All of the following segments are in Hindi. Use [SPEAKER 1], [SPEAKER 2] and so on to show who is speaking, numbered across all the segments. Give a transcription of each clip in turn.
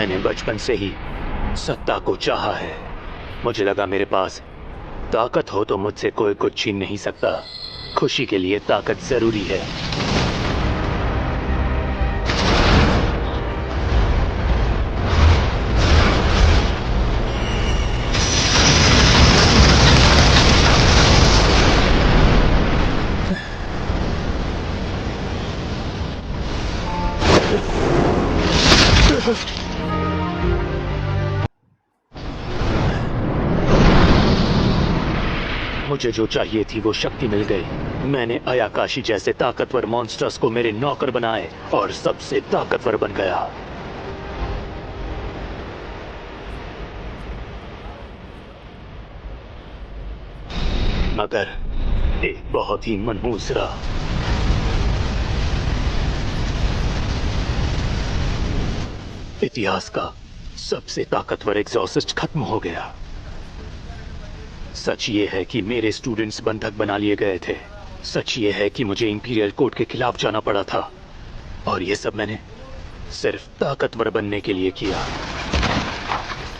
[SPEAKER 1] मैंने बचपन से ही सत्ता को चाहा है। मुझे लगा मेरे पास ताकत हो तो मुझसे कोई कुछ छीन नहीं सकता। खुशी के लिए ताकत जरूरी है। मुझे जो चाहिए थी वो शक्ति मिल गई। मैंने अयाकाशी जैसे ताकतवर मॉन्स्टर्स को मेरे नौकर बनाए और सबसे ताकतवर बन गया। मगर एक बहुत ही मनहूस राह। इतिहास का सबसे ताकतवर एग्जॉसिस्ट खत्म हो गया। सच ये है कि मेरे स्टूडेंट्स बंधक बना लिए गए थे। सच ये है कि मुझे इंपीरियल कोर्ट के खिलाफ जाना पड़ा था। और ये सब मैंने सिर्फ ताकतवर बनने के लिए किया।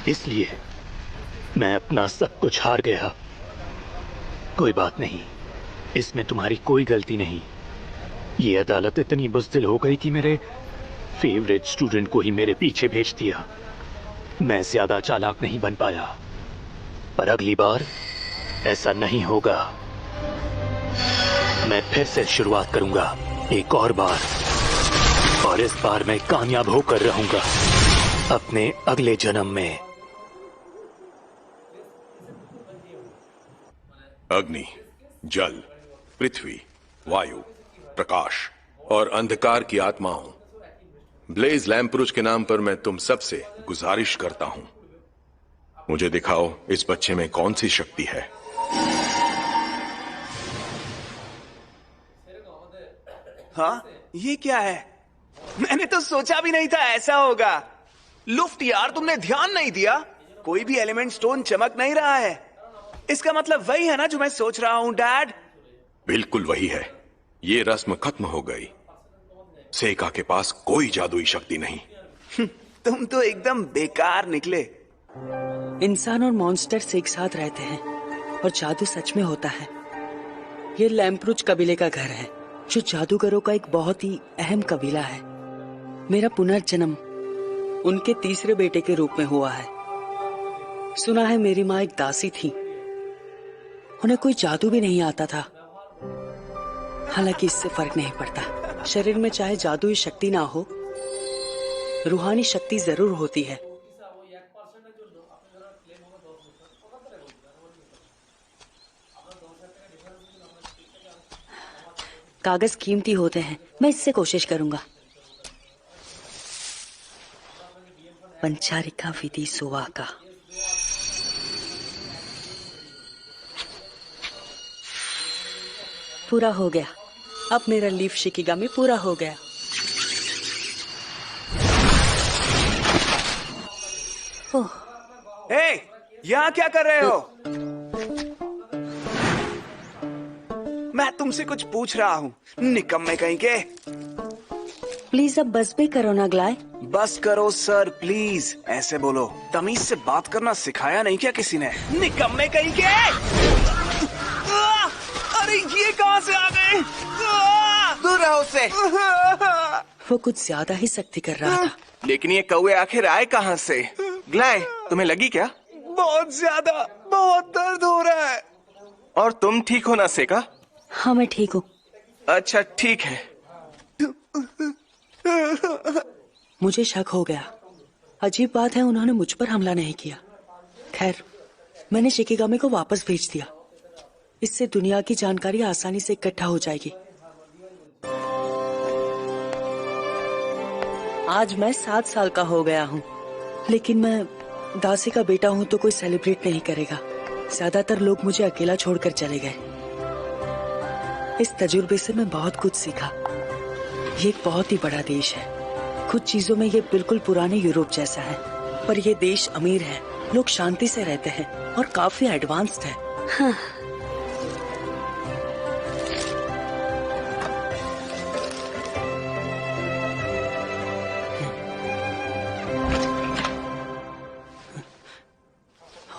[SPEAKER 1] इसलिए मैं अपना सब कुछ हार गया। कोई बात नहीं, इसमें तुम्हारी कोई गलती नहीं। ये अदालत इतनी बुज़दिल हो गई कि मेरे फेवरेट स्टूडेंट को ही मेरे पीछे भेज दिया। मैं ज्यादा चालाक नहीं बन पाया, पर अगली बार ऐसा नहीं होगा। मैं फिर से शुरुआत करूंगा, एक और बार, और इस बार मैं कामयाब होकर रहूंगा अपने अगले जन्म में।
[SPEAKER 2] अग्नि, जल, पृथ्वी, वायु, प्रकाश और अंधकार की आत्माओं, ब्लेज लैम्परुज के नाम पर मैं तुम सबसे गुजारिश करता हूं, मुझे दिखाओ इस बच्चे में कौन सी शक्ति है।
[SPEAKER 3] हाँ, ये क्या है? मैंने तो सोचा भी नहीं था ऐसा होगा। लुफ्ट यार, तुमने ध्यान नहीं दिया? कोई भी एलिमेंट स्टोन चमक नहीं रहा है। इसका मतलब वही है ना जो मैं सोच रहा हूँ, डैड?
[SPEAKER 2] बिल्कुल वही है। ये रस्म खत्म हो गई। सेका के पास कोई जादुई शक्ति नहीं।
[SPEAKER 3] तुम तो एकदम बेकार निकले।
[SPEAKER 4] इंसान और मॉन्स्टर्स एक साथ रहते हैं और जादू सच में होता है। ये लैम्परुज कबीले का घर है, जो जादूगरों का एक बहुत ही अहम कबीला है। मेरा पुनर्जन्म उनके तीसरे बेटे के रूप में हुआ है। सुना है मेरी माँ एक दासी थी, उन्हें कोई जादू भी नहीं आता था। हालांकि इससे फर्क नहीं पड़ता। शरीर में चाहे जादुई शक्ति ना हो, रूहानी शक्ति जरूर होती है। कागज कीमती होते हैं, मैं इससे कोशिश करूंगा। पंचारिका विधि सुवाका। पूरा हो गया। अब मेरा लीफ शिकिगामी पूरा हो गया। ओह,
[SPEAKER 3] यहाँ क्या कर रहे हो? मैं तुमसे कुछ पूछ रहा हूँ, निकम्मे कहीं के।
[SPEAKER 4] प्लीज अब बस भी करो ना ग्लाय।
[SPEAKER 3] बस करो सर, प्लीज। ऐसे बोलो। तमीज से बात करना सिखाया नहीं क्या किसी ने? निकम्मे कहीं के। अरे ये कहाँ से आ गए? दूर रहो उससे।
[SPEAKER 4] वो कुछ ज्यादा ही सख्ती कर रहा था।
[SPEAKER 3] लेकिन ये कौवे आखिर आए कहाँ से? ग्लाय, तुम्हें लगी क्या? बहुत ज्यादा, बहुत दर्द हो रहा है। और तुम ठीक हो ना सेका?
[SPEAKER 4] हाँ, मैं ठीक हूँ।
[SPEAKER 3] अच्छा ठीक है।
[SPEAKER 4] मुझे शक हो गया। अजीब बात है, उन्होंने मुझ पर हमला नहीं किया। खैर, मैंने शिकिगामी को वापस भेज दिया। इससे दुनिया की जानकारी आसानी से इकट्ठा हो जाएगी। आज मैं 7 साल का हो गया हूँ, लेकिन मैं दासी का बेटा हूँ तो कोई सेलिब्रेट नहीं करेगा। ज्यादातर लोग मुझे अकेला छोड़कर चले गए। इस तजुर्बे से मैं बहुत कुछ सीखा। ये एक बहुत ही बड़ा देश है। कुछ चीजों में ये बिल्कुल पुराने यूरोप जैसा है, पर ये देश अमीर है, लोग शांति से रहते हैं और काफी एडवांस्ड है। हाँ।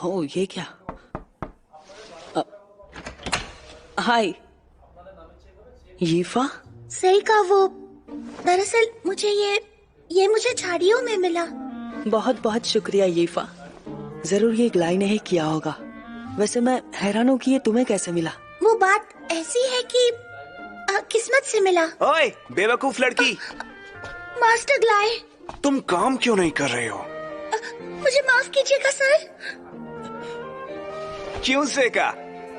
[SPEAKER 4] ओ ये क्या? हाय यीफा।
[SPEAKER 5] सही कहा वो। दरअसल मुझे ये मुझे झाड़ियों में मिला।
[SPEAKER 4] बहुत बहुत शुक्रिया यीफा। जरूर ये ग्लाई ने ही किया होगा। वैसे मैं हैरान हूँ कि ये तुम्हें कैसे मिला।
[SPEAKER 5] वो बात ऐसी है कि किस्मत से मिला।
[SPEAKER 3] ओए बेवकूफ लड़की,
[SPEAKER 5] मास्टर ग्लाई।
[SPEAKER 3] तुम काम क्यों नहीं कर रहे हो?
[SPEAKER 5] मुझे माफ कीजिएगा सर।
[SPEAKER 3] क्यों सेका?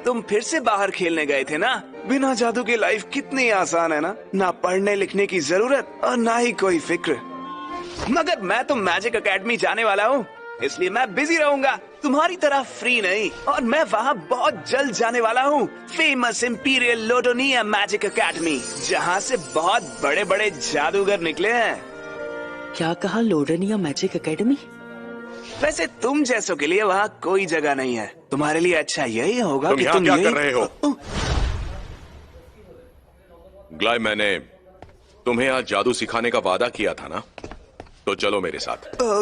[SPEAKER 3] तुम फिर से बाहर खेलने गए थे ना? बिना जादू के लाइफ कितनी आसान है ना पढ़ने लिखने की जरूरत और ना ही कोई फिक्र। मगर मैं तो मैजिक एकेडमी जाने वाला हूँ, इसलिए मैं बिजी रहूंगा, तुम्हारी तरह फ्री नहीं। और मैं वहाँ बहुत जल्द जाने वाला हूँ, फेमस इंपीरियल लोडोनिया मैजिक एकेडमी, जहाँ से बहुत बड़े बड़े जादूगर निकले हैं।
[SPEAKER 4] क्या कहा? लोडनिया मैजिक एकेडमी?
[SPEAKER 3] वैसे तुम जैसों के लिए वहाँ कोई जगह नहीं है। तुम्हारे लिए अच्छा यही होगा
[SPEAKER 2] तुम
[SPEAKER 3] कि
[SPEAKER 2] यहाँ
[SPEAKER 3] तुम
[SPEAKER 2] क्या
[SPEAKER 3] यही...
[SPEAKER 2] कर रहे हो? ग्लाई, मैंने तुम्हें आज जादू सिखाने का वादा किया था ना, तो चलो मेरे साथ।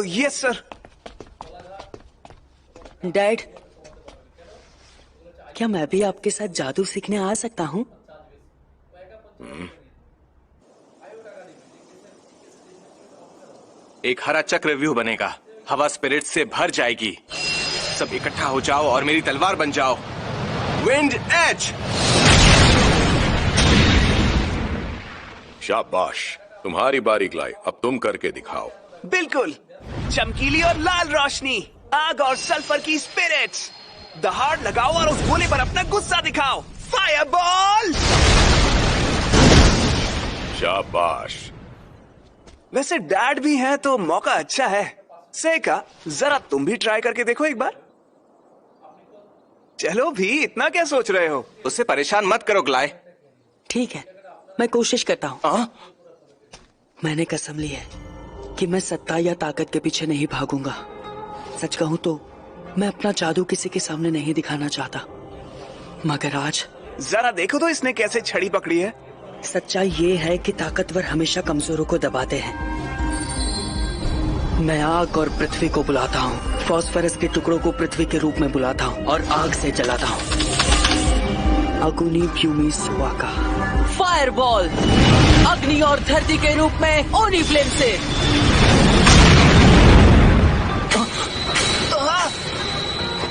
[SPEAKER 3] Yes sir.
[SPEAKER 4] डैड, क्या मैं भी आपके साथ जादू सीखने आ सकता हूँ?
[SPEAKER 6] एक हरा चक्रव्यूह बनेगा, हवा स्पिरिट से भर जाएगी। सब इकट्ठा हो जाओ और मेरी तलवार बन जाओ। Wind edge.
[SPEAKER 2] शाबाश, तुम्हारी बारी ग्लाई, अब तुम करके दिखाओ।
[SPEAKER 3] बिल्कुल, चमकीली और लाल रोशनी, आग और सल्फर की स्पिरिट्स। दहाड़ लगाओ और उस गोले पर अपना गुस्सा दिखाओ। फायरबॉल।
[SPEAKER 2] शाबाश।
[SPEAKER 3] वैसे डैड भी है तो मौका अच्छा है। सेका, जरा तुम भी ट्राई करके देखो एक बार। चलो भी, इतना क्या सोच रहे हो?
[SPEAKER 6] उससे परेशान मत करो ग्लाई।
[SPEAKER 4] ठीक है, मैं कोशिश करता हूँ। मैंने कसम ली है कि मैं सत्ता या ताकत के पीछे नहीं भागूंगा। सच कहूँ तो मैं अपना जादू किसी के सामने नहीं दिखाना चाहता, मगर आज
[SPEAKER 3] जरा देखो तो इसने कैसे छड़ी पकड़ी है।
[SPEAKER 4] सच्चाई ये है कि ताकतवर हमेशा कमजोरों को दबाते हैं। मैं आग और पृथ्वी को बुलाता हूँ, फास्फोरस के टुकड़ों को पृथ्वी के रूप में बुलाता हूँ और आग से जलाता हूँ। अग्नि भूमि स्वाका। फायरबॉल, अग्नि और धरती के रूप में ओनी फ्लेम से।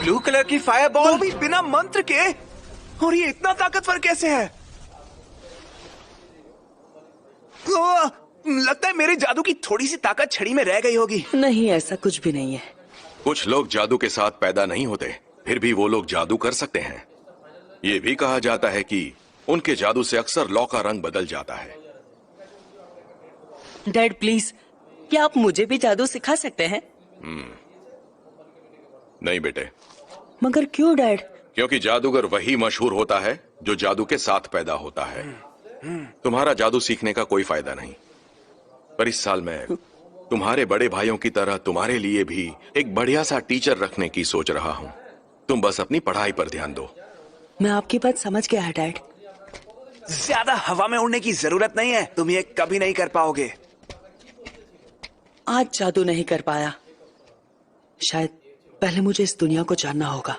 [SPEAKER 3] ब्लू कलर की फायरबॉल, वो भी बिना मंत्र के। और ये इतना ताकतवर कैसे है? लगता है मेरे जादू की थोड़ी सी ताकत छड़ी में रह गई होगी।
[SPEAKER 4] नहीं, ऐसा कुछ भी नहीं है।
[SPEAKER 2] कुछ लोग जादू के साथ पैदा नहीं होते, फिर भी वो लोग जादू कर सकते हैं। ये भी कहा जाता है कि उनके जादू से अक्सर लौ का रंग बदल जाता है।
[SPEAKER 4] डैड प्लीज, क्या आप मुझे भी जादू सिखा सकते हैं?
[SPEAKER 2] नहीं बेटे।
[SPEAKER 4] मगर क्यों डैड?
[SPEAKER 2] क्योंकि जादूगर वही मशहूर होता है जो जादू के साथ पैदा होता है। तुम्हारा जादू सीखने का कोई फायदा नहीं, पर इस साल मैं तुम्हारे बड़े भाइयों की तरह तुम्हारे लिए भी एक बढ़िया सा टीचर रखने की सोच रहा हूँ। तुम बस अपनी पढ़ाई पर ध्यान दो।
[SPEAKER 4] मैं आपकी बात समझ गया है डैड।
[SPEAKER 3] ज्यादा हवा में उड़ने की जरूरत नहीं है, तुम ये कभी नहीं कर पाओगे।
[SPEAKER 4] आज जादू नहीं कर पाया, शायद पहले मुझे इस दुनिया को जानना होगा।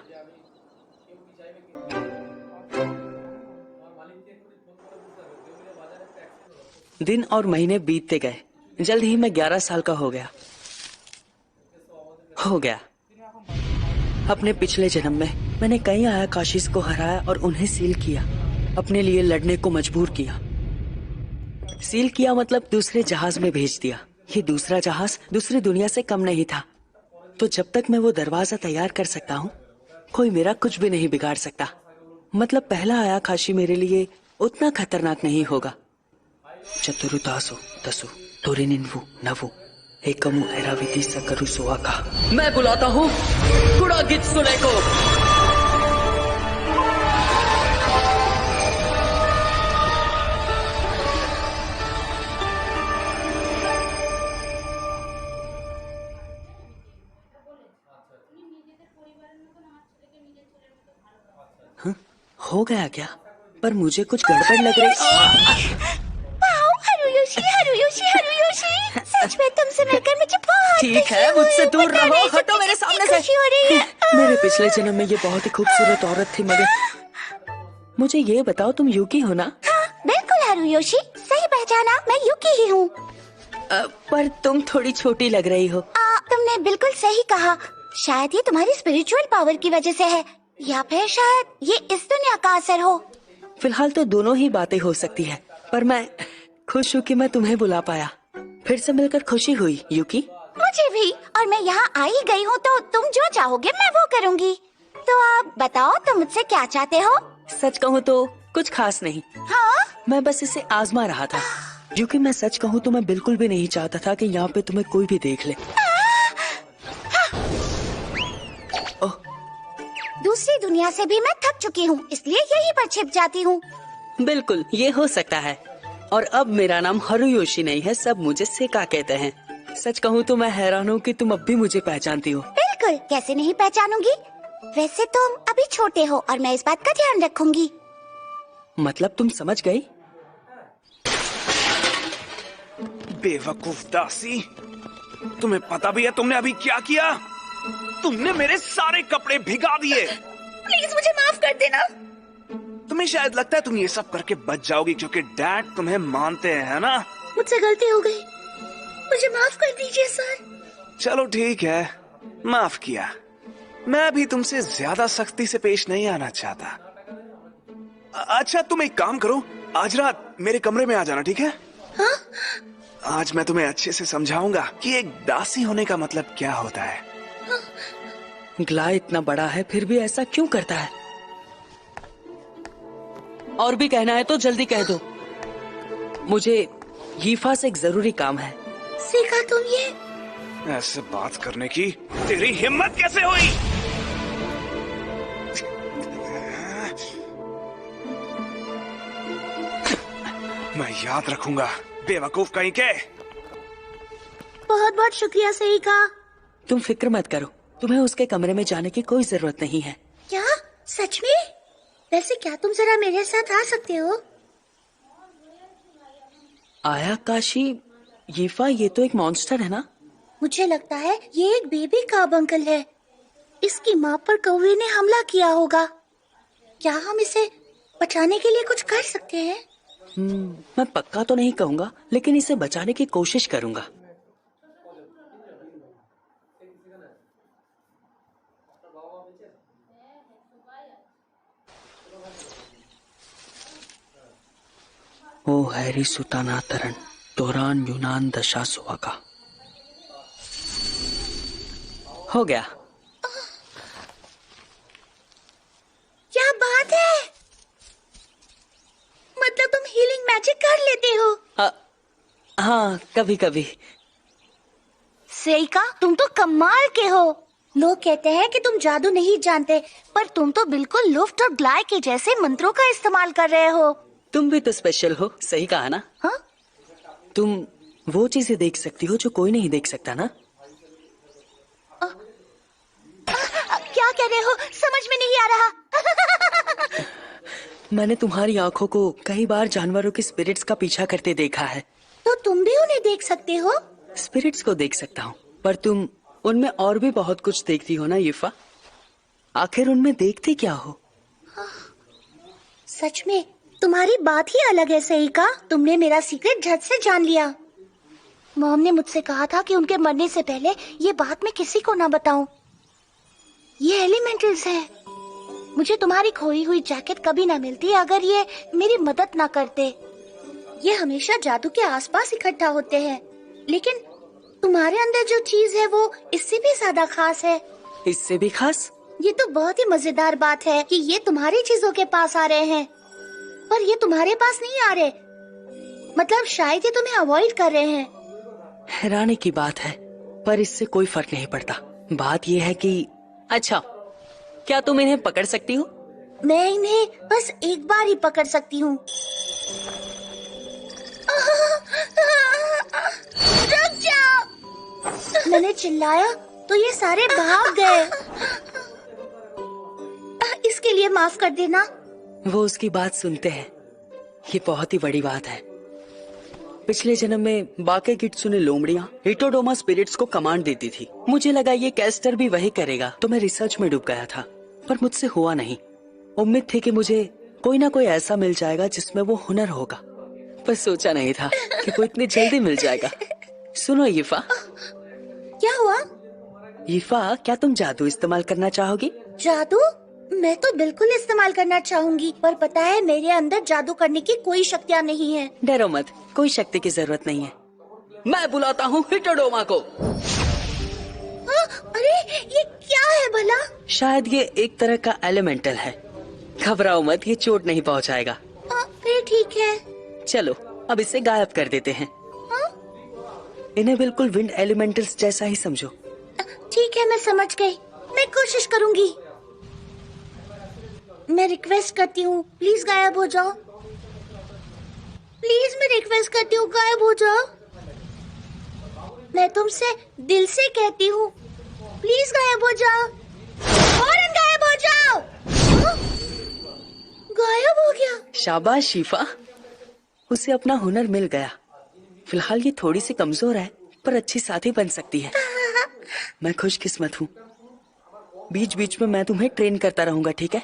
[SPEAKER 4] दिन और महीने बीतते गए, जल्द ही मैं 11 साल का हो गया। अपने पिछले जन्म में मैंने कई आयाकाशीस को हराया और उन्हें सील किया, अपने लिए लड़ने को मजबूर किया। सील किया मतलब दूसरे जहाज में भेज दिया। ये दूसरा जहाज दूसरी दुनिया से कम नहीं था, तो जब तक मैं वो दरवाजा तैयार कर सकता हूँ, कोई मेरा कुछ भी नहीं बिगाड़ सकता। मतलब पहला आयाकाशी मेरे लिए उतना खतरनाक नहीं होगा। चतुरु तासु तसु तोरिनिन्वु नवु एकमु एराविति सकरु सुआका। मैं बुलाता हूँ कुड़ा गित्सुले को। हो गया क्या? पर मुझे कुछ गड़बड़ लग रही।
[SPEAKER 5] हरुयोशी, हरुयोशी, हरुयोशी। सच में तुमसे मिलकर मुझे बहुत
[SPEAKER 4] ठीक है, मुझसे दूर
[SPEAKER 5] बता
[SPEAKER 4] रहो,
[SPEAKER 5] नहीं
[SPEAKER 4] हटो
[SPEAKER 5] सकती
[SPEAKER 4] मेरे
[SPEAKER 5] कितनी
[SPEAKER 4] सामने से।
[SPEAKER 5] खुशी हो रही है।
[SPEAKER 4] मेरे पिछले जन्म में ये बहुत ही खूबसूरत औरत थी, मगर मुझे ये बताओ, तुम यूकी हो ना?
[SPEAKER 5] बिल्कुल हारुयोशी, सही पहचाना, मैं युकी ही हूँ।
[SPEAKER 4] पर तुम थोड़ी छोटी लग रही हो।
[SPEAKER 5] तुमने बिल्कुल सही कहा। शायद ये तुम्हारी स्पिरिचुअल पावर की वजह से है, या फिर शायद ये इस दुनिया का असर हो।
[SPEAKER 4] फिलहाल तो दोनों ही बातें हो सकती है, पर मैं खुश हूँ कि मैं तुम्हें बुला पाया। फिर से मिलकर खुशी हुई, यूकी।
[SPEAKER 5] मुझे भी, और मैं यहाँ आई गई हूँ तो तुम जो चाहोगे मैं वो करूँगी। तो आप बताओ, तुम मुझसे क्या चाहते हो?
[SPEAKER 4] सच कहूँ तो कुछ खास नहीं,
[SPEAKER 5] हाँ?
[SPEAKER 4] मैं बस इसे आजमा रहा था। क्योंकि मैं सच कहूँ तो मैं बिल्कुल भी नहीं चाहता था कि यहाँ पे तुम्हें कोई भी देख ले। ओह,
[SPEAKER 5] दूसरी दुनिया से भी मैं थक चुकी हूँ, इसलिए यहीं पर छिप जाती हूँ।
[SPEAKER 4] बिल्कुल, ये हो सकता है। और अब मेरा नाम हारुयोशी नहीं है, सब मुझे सेका कहते हैं। सच कहूँ तो मैं हैरान हूँ कि तुम अब भी मुझे पहचानती हो।
[SPEAKER 5] बिल्कुल, कैसे नहीं पहचानूंगी। वैसे तुम अभी छोटे हो और मैं इस बात का ध्यान रखूंगी।
[SPEAKER 4] मतलब तुम समझ गई?
[SPEAKER 3] बेवकूफ दासी, तुम्हें पता भी है तुमने अभी क्या किया? तुमने मेरे सारे कपड़े भिगा दिए।
[SPEAKER 5] प्लीज मुझे माफ कर देना।
[SPEAKER 3] तुम्हें शायद लगता है तुम ये सब करके बच जाओगी क्योंकि डैड तुम्हें मानते हैं, है ना?
[SPEAKER 5] मुझसे गलती हो गई, मुझे माफ कर दीजिए सर।
[SPEAKER 3] चलो ठीक है, माफ किया। मैं भी तुमसे ज्यादा सख्ती से पेश नहीं आना चाहता। अच्छा, तुम एक काम करो, आज रात मेरे कमरे में आ जाना, ठीक है?
[SPEAKER 5] हाँ?
[SPEAKER 3] आज मैं तुम्हें अच्छे से समझाऊंगा कि एक दासी होने का मतलब क्या होता है।
[SPEAKER 4] ग्ला इतना बड़ा है फिर भी ऐसा क्यों करता है? और भी कहना है तो जल्दी कह दो, मुझे यीफा से एक जरूरी काम है।
[SPEAKER 5] सीखा तुम ये?
[SPEAKER 3] ऐसे बात करने की तेरी हिम्मत कैसे हुई? मैं याद रखूंगा, बेवकूफ कहीं के।
[SPEAKER 5] बहुत बहुत शुक्रिया सीखा।
[SPEAKER 4] तुम फिक्र मत करो, तुम्हें उसके कमरे में जाने की कोई जरूरत नहीं है।
[SPEAKER 5] क्या सच में? वैसे क्या तुम जरा मेरे साथ आ सकते हो?
[SPEAKER 4] आया काशी, यीफा ये तो एक मॉन्स्टर है ना?
[SPEAKER 5] मुझे लगता है ये एक बेबी काब अंकल है। इसकी माँ पर कौवे ने हमला किया होगा। क्या हम इसे बचाने के लिए कुछ कर सकते हैं?
[SPEAKER 4] मैं पक्का तो नहीं कहूंगा, लेकिन इसे बचाने की कोशिश करूंगा। ओ हैरी सुताना तरन दौरान यूनान दशा सुहागा। हो गया।
[SPEAKER 5] क्या बात है, मतलब तुम हीलिंग मैजिक कर लेते हो?
[SPEAKER 4] हाँ, कभी कभी।
[SPEAKER 5] सेइका, तुम तो कमाल के हो। लोग कहते हैं कि तुम जादू नहीं जानते, पर तुम तो बिल्कुल लुफ्ट और ग्लाय के जैसे मंत्रों का इस्तेमाल कर रहे हो।
[SPEAKER 4] तुम भी तो स्पेशल हो, सही कहा ना?
[SPEAKER 5] हाँ?
[SPEAKER 4] तुम वो चीजें देख सकती हो जो कोई नहीं देख सकता ना?
[SPEAKER 5] क्या कह रहे हो, समझ में नहीं आ रहा।
[SPEAKER 4] मैंने तुम्हारी आंखों को कई बार जानवरों के स्पिरिट्स का पीछा करते देखा है।
[SPEAKER 5] तो तुम भी उन्हें देख सकते हो?
[SPEAKER 4] स्पिरिट्स को देख सकता हूँ, पर तुम उनमें और भी बहुत कुछ देखती हो ना यीफा? आखिर उनमें देखते क्या हो?
[SPEAKER 5] सच में तुम्हारी बात ही अलग है सेइका। तुमने मेरा सीक्रेट झट से जान लिया। मॉम ने मुझसे कहा था कि उनके मरने से पहले ये बात मैं किसी को ना बताऊं। ये एलिमेंटल्स हैं। मुझे तुम्हारी खोई हुई जैकेट कभी ना मिलती अगर ये मेरी मदद ना करते। ये हमेशा जादू के आसपास इकट्ठा होते हैं, लेकिन तुम्हारे अंदर जो चीज है वो इससे भी ज्यादा खास है।
[SPEAKER 4] इससे भी खास?
[SPEAKER 5] ये तो बहुत ही मजेदार बात है कि ये तुम्हारी चीजों के पास आ रहे हैं, पर ये तुम्हारे पास नहीं आ रहे। मतलब शायद ये तुम्हें अवॉइड कर रहे हैं।
[SPEAKER 4] हैरानी की बात है, पर इससे कोई फर्क नहीं पड़ता। बात ये है कि अच्छा, क्या तुम इन्हें पकड़ सकती हो?
[SPEAKER 5] मैं इन्हें बस एक बार ही पकड़ सकती हूँ। रुक जाओ! मैंने चिल्लाया तो ये सारे भाग गए। इसके लिए माफ कर देना।
[SPEAKER 4] वो उसकी बात सुनते हैं, ये बहुत ही बड़ी बात है। पिछले जन्म में बाके गिट्सुने लोमड़ियाँ हिटोडोमा स्पिरिट्स को कमांड देती थी। मुझे लगा ये कैस्टर भी वही करेगा, तो मैं रिसर्च में डूब गया था, पर मुझसे हुआ नहीं। उम्मीद थी कि मुझे कोई ना कोई ऐसा मिल जाएगा जिसमें वो हुनर होगा, पर सोचा नहीं था कि वो इतनी जल्दी मिल जाएगा। सुनो यीफा।
[SPEAKER 5] क्या हुआ?
[SPEAKER 4] यीफा, क्या तुम जादू इस्तेमाल करना चाहोगी?
[SPEAKER 5] जादू? मैं तो बिल्कुल इस्तेमाल करना चाहूंगी, पर पता है मेरे अंदर जादू करने की कोई शक्तियाँ नहीं है।
[SPEAKER 4] डरो मत, कोई शक्ति की जरूरत नहीं है। मैं बुलाता हूँ हिटोडोमा को।
[SPEAKER 5] अरे ये क्या है भला?
[SPEAKER 4] शायद ये एक तरह का एलिमेंटल है। घबराओ मत, ये चोट नहीं पहुँचाएगा।
[SPEAKER 5] फिर ठीक है।
[SPEAKER 4] चलो अब इसे गायब कर देते हैं। इन्हें बिल्कुल विंड एलिमेंटल्स जैसा ही समझो।
[SPEAKER 5] ठीक है, मैं समझ गई। मैं कोशिश करूंगी। मैं रिक्वेस्ट करती हूँ, प्लीज गायब हो जाओ। प्लीज मैं रिक्वेस्ट करती हूँ, गायब हो जाओ। मैं तुमसे दिल से कहती हूँ, प्लीज गायब हो जाओ। फौरन गायब हो जाओ। गायब हो गया।
[SPEAKER 4] शाबाश शीफा, उसे अपना हुनर मिल गया। फिलहाल ये थोड़ी सी कमजोर है, पर अच्छी साथी बन सकती है। मैं खुशकिस्मत हूँ। बीच बीच में मैं तुम्हें ट्रेन करता रहूंगा, ठीक है?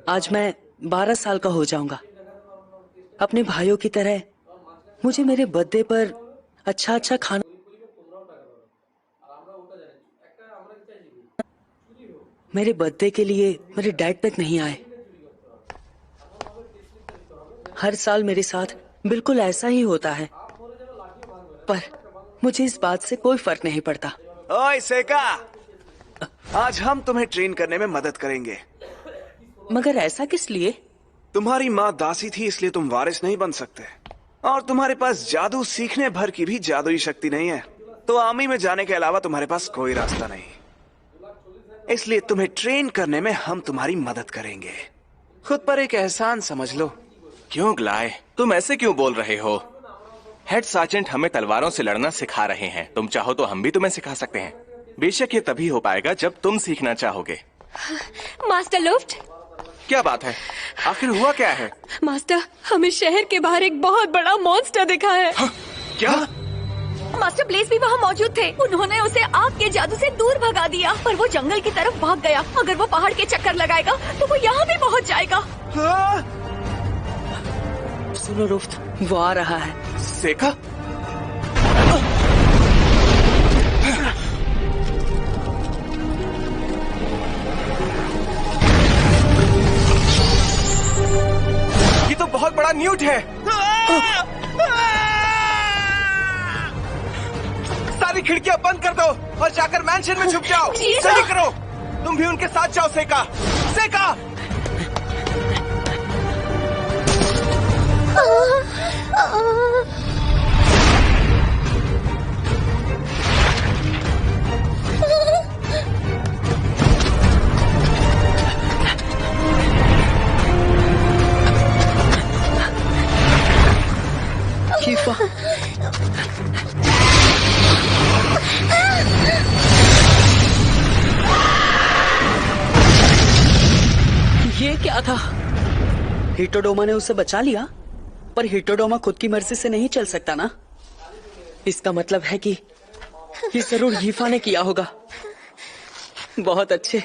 [SPEAKER 4] आज मैं 12 साल का हो जाऊंगा। अपने भाइयों की तरह मुझे मेरे बर्थडे पर अच्छा अच्छा खाना। मेरे बर्थडे के लिए मेरे डैड तक नहीं आए। हर साल मेरे साथ बिल्कुल ऐसा ही होता है, पर मुझे इस बात से कोई फर्क नहीं पड़ता।
[SPEAKER 3] ओए सेका, आज हम तुम्हें ट्रेन करने में मदद करेंगे।
[SPEAKER 4] मगर ऐसा किस लिए?
[SPEAKER 3] तुम्हारी माँ दासी थी, इसलिए तुम वारिस नहीं बन सकते, और तुम्हारे पास जादू सीखने भर की भी जादुई शक्ति नहीं है। तो आर्मी में जाने के अलावा तुम्हारे पास कोई रास्ता नहीं, इसलिए तुम्हें ट्रेन करने में हम तुम्हारी मदद करेंगे। खुद पर एक एहसान समझ लो।
[SPEAKER 6] क्यों ग्लाय, तुम ऐसे क्यों बोल रहे हो? हेड सार्जेंट हमें तलवारों से लड़ना सिखा रहे हैं। तुम चाहो तो हम भी तुम्हें सिखा सकते हैं। बेशक ये तभी हो पाएगा जब तुम सीखना चाहोगे।
[SPEAKER 7] मास्टर लुफ्ट,
[SPEAKER 6] क्या बात है? आखिर हुआ क्या है?
[SPEAKER 7] मास्टर, हमें शहर के बाहर एक बहुत बड़ा मॉन्स्टर दिखा है।
[SPEAKER 6] क्या?
[SPEAKER 7] मास्टर ब्लेज भी वहाँ मौजूद थे। उन्होंने उसे आग के जादू से दूर भगा दिया, पर वो जंगल की तरफ भाग गया। अगर वो पहाड़ के चक्कर लगाएगा तो वो यहाँ भी पहुँच जाएगा।
[SPEAKER 4] सुनो रुफ्त, वो आ रहा है।
[SPEAKER 6] सेका? ये तो बहुत बड़ा न्यूट है। सारी खिड़कियां बंद कर दो और जाकर मैंशन में छुप जाओ। जल्दी करो, तुम भी उनके साथ जाओ। सेका, सेका!
[SPEAKER 4] कीफा, ये क्या था? हिटोडोमा ने उसे बचा लिया, पर हिटोडोमा खुद की मर्जी से नहीं चल सकता ना। इसका मतलब है कि ये जरूर यीफा ने किया होगा। बहुत अच्छे।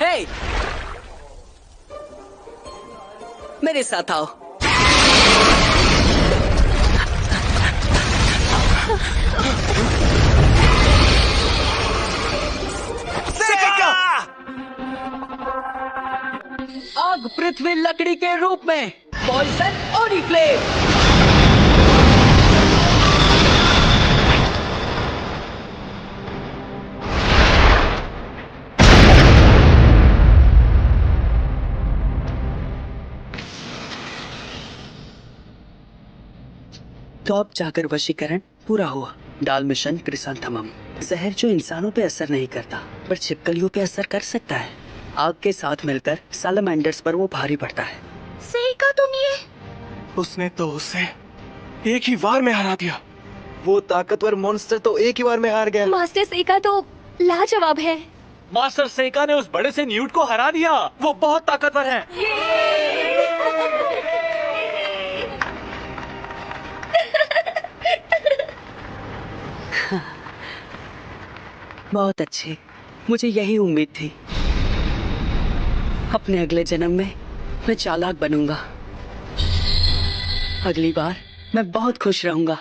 [SPEAKER 4] हे, मेरे साथ आओ। आग पृथ्वी लकड़ी के रूप में, पॉइजन ओरिफ्लेम। तो अब जाकर वशीकरण पूरा हुआ। डाल मिशन क्रिसांथेमम। जहर जो इंसानों पे असर नहीं करता पर छिपकलियों पे असर कर सकता है। आग के साथ मिलकर सालामैंडर्स पर वो भारी पड़ता है।
[SPEAKER 5] सेइका, तुम ये
[SPEAKER 6] उसने तो उसे एक ही बार में हरा दिया। वो ताकतवर मॉन्स्टर तो एक ही बार में हार गया।
[SPEAKER 7] मास्टर सेका तो लाजवाब है।
[SPEAKER 1] मास्टर सेका ने उस बड़े से न्यूट को हरा दिया। वो बहुत ताकतवर है।
[SPEAKER 4] बहुत अच्छे, मुझे यही उम्मीद थी। अपने अगले जन्म में मैं चालाक बनूंगा। अगली बार मैं बहुत खुश रहूंगा।